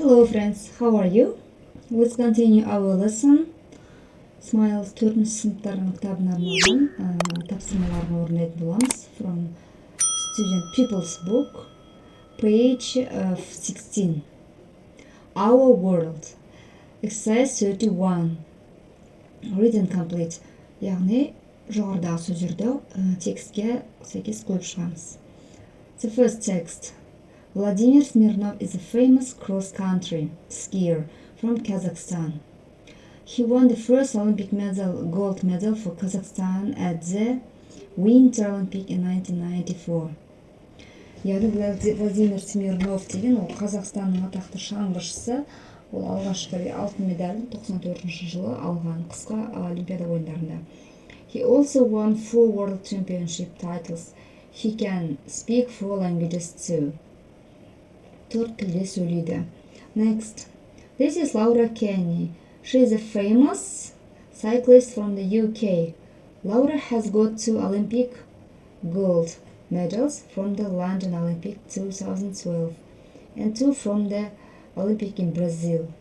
Hello friends, how are you? Let's continue our lesson. Smiles 4-ші сыныптардың кітабына арналған тапсырмаларын орындайтын боламыз. From student Pupil's book, page 16. Our world. Exercise 31. Read and complete. Яғни жоғарыдағы сөздерді текстке сәйкес қойып шығамыз. The first text. Vladimir Smirnov is a famous cross-country skier from Kazakhstan. He won the first Olympic gold medal for Kazakhstan at the Winter Olympic in 1994. Яғни Владимир Смирнов деген ол Қазақстанның атақты шаңғышысы. Ол алғашқы алтын медалін 94 жылы алған қысқы Олимпиада ойындарында. He also won 4 world championship titles. He can speak 4 languages too. 4 тілде сөйлейді. Next. This is Laura Kenny. She is a famous cyclist from the UK. Laura has got 2 Olympic gold medals from the London Olympic 2012 and 2 from the Olympic in Brazil.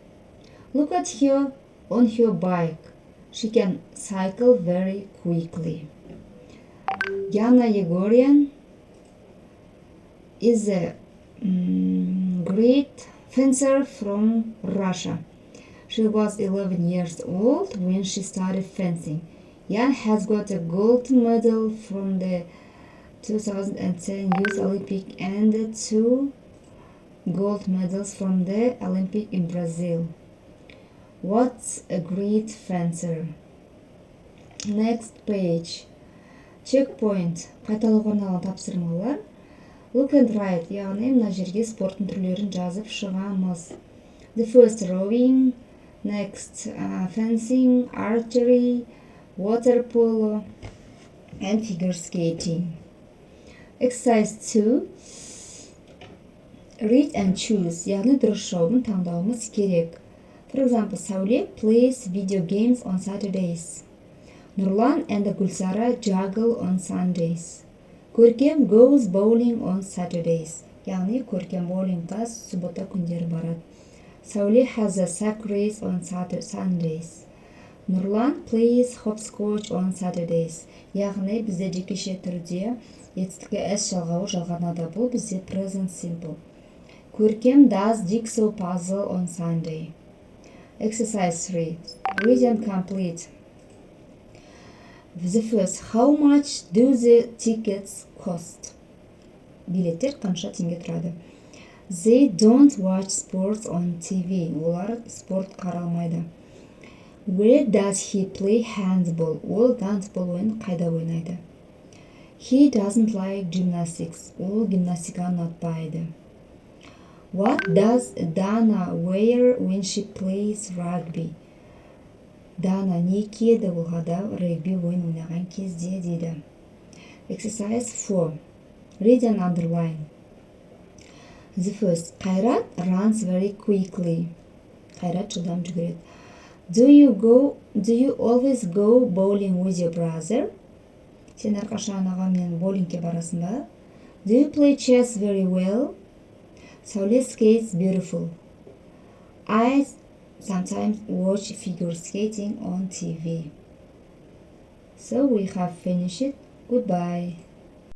Look at her on her bike. She can cycle very quickly. Yana Yegorian is a great fencer from Russia. She was 11 years old when she started fencing. Yan has got a gold medal from the 2010 Youth Olympic and 2 gold medals from the Olympic in Brazil. What's a great fencer? Next page. Checkpoint. Қайталауға арналған тапсырмалар. Look and write. Яғни мына жерге спорттың түрлерін жазып шығамыз. The first rowing, next fencing, archery, water polo, and figure skating. Exercise 2. Read and choose. Яғни дұрыс жауабын таңдауымыз керек. For example, Saule plays video games on Saturdays. Nurlan and Gulsara juggle on Sundays. Көркем goes bowling on Saturdays. Яғни көркем боулингқа суббота күндері барады. Saule has a sack race on Sundays. Nurlan plays hopscotch on Saturdays. Яғни бізде жекеше түрде етістікке S жалғауы жалғанады. Бұл бізде present simple. Көркем does jigsaw puzzle on Sunday. Exercise 3. Read and complete. The first, how much do the tickets cost? Билеттер қанша теңге тұрады? They don't watch sports on TV. Олар спорт қаралмайды. Where does he play handball? Ол гандбол ойынын қайда ойнайды? He doesn't like gymnastics. Ол гимнастиканы ұнатпайды. What does Dana wear when she plays rugby? Дана не киеді олғада регби ойын ойнаған кезде дейді. Exercise 4. Read and underline. The first. Қайрат runs very quickly. Қайрат жылдам жүгіреді. Do you always go bowling with your brother? Сен әрқашан ағаңмен боулингке барасың ба? Do you play chess very well? Saule skates beautiful. I sometimes watch figure skating on TV. So we have finished it. Goodbye.